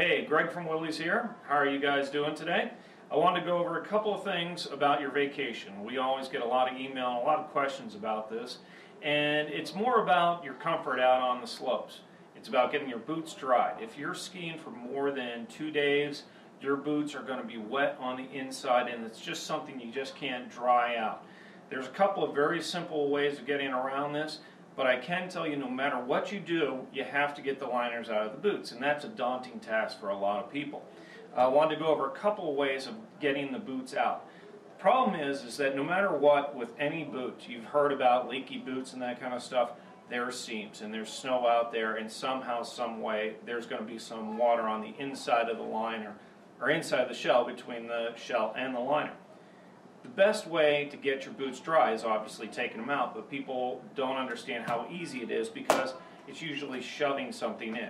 Hey, Greg from Willys here. How are you guys doing today? I wanted to go over a couple of things about your vacation. We always get a lot of email, a lot of questions about this, and it's more about your comfort out on the slopes. It's about getting your boots dried. If you're skiing for more than 2 days, your boots are going to be wet on the inside, and it's just something you just can't dry out. There's a couple of very simple ways of getting around this, but I can tell you no matter what you do, you have to get the liners out of the boots, and that's a daunting task for a lot of people. I wanted to go over a couple of ways of getting the boots out. The problem is that no matter what, with any boot, you've heard about leaky boots and that kind of stuff, there are seams and there's snow out there, and somehow, some way, there's going to be some water on the inside of the liner, or inside the shell, between the shell and the liner. The best way to get your boots dry is obviously taking them out, but people don't understand how easy it is because it's usually shoving something in.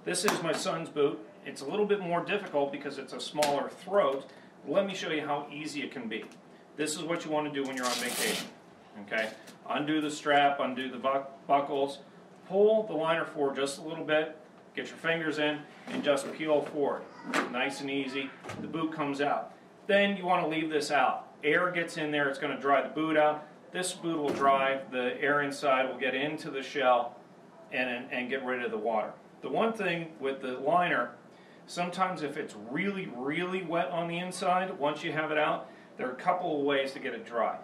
This is my son's boot. It's a little bit more difficult because it's a smaller throat. Let me show you how easy it can be. This is what you want to do when you're on vacation. Okay? Undo the strap, undo the buckles, pull the liner forward just a little bit, get your fingers in, and just peel forward. Nice and easy. The boot comes out. Then you want to leave this out. Air gets in there, it's going to dry the boot out. This boot will dry, the air inside will get into the shell and get rid of the water. The one thing with the liner, sometimes if it's really, really wet on the inside, once you have it out, there are a couple of ways to get it dry.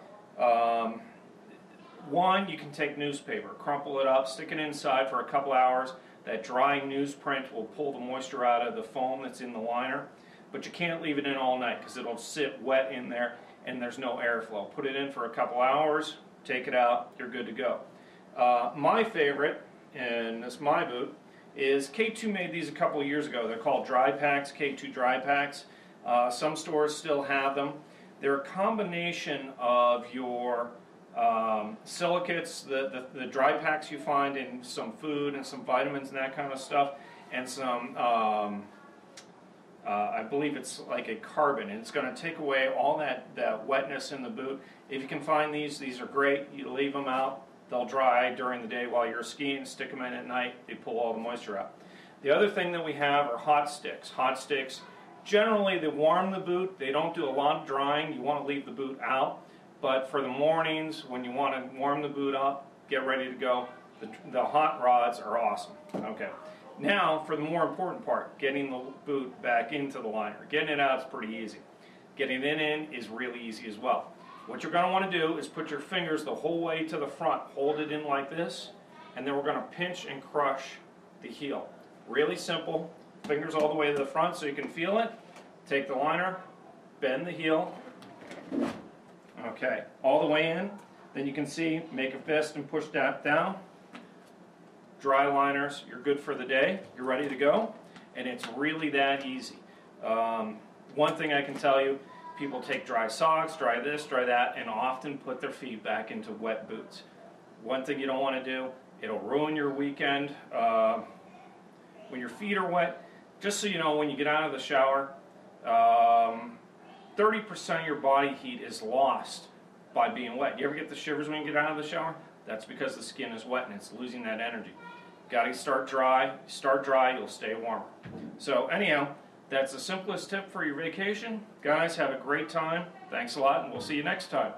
One, you can take newspaper, crumple it up, stick it inside for a couple hours. That drying newsprint will pull the moisture out of the foam that's in the liner. But you can't leave it in all night because it'll sit wet in there and there's no airflow. Put it in for a couple hours, take it out, you're good to go. My favorite, and it's my boot, is K2 made these a couple of years ago. They're called dry packs, K2 dry packs. Some stores still have them. They're a combination of your silicates, the dry packs you find in some food and some vitamins and that kind of stuff, and some I believe it's like a carbon, and it's going to take away all that wetness in the boot. If you can find these are great. You leave them out. They'll dry during the day while you're skiing. Stick them in at night. They pull all the moisture out. The other thing that we have are hot sticks. Hot sticks, generally they warm the boot. They don't do a lot of drying. You want to leave the boot out. But for the mornings, when you want to warm the boot up, get ready to go, the hot rods are awesome. Okay. Now, for the more important part, getting the boot back into the liner. Getting it out is pretty easy. Getting it in is really easy as well. What you're going to want to do is put your fingers the whole way to the front, hold it in like this, and then we're going to pinch and crush the heel. Really simple. Fingers all the way to the front so you can feel it. Take the liner, bend the heel. Okay, all the way in. Then you can see, make a fist and push that down. Dry liners, you're good for the day, you're ready to go, and it's really that easy. One thing I can tell you, people take dry socks, dry this, dry that, and often put their feet back into wet boots. One thing you don't want to do, it'll ruin your weekend. When your feet are wet, just so you know, when you get out of the shower, 30% of your body heat is lost by being wet. You ever get the shivers when you get out of the shower? That's because the skin is wet and it's losing that energy. Got to start dry. Start dry, you'll stay warmer. So anyhow, that's the simplest tip for your vacation. Guys, have a great time. Thanks a lot, and we'll see you next time.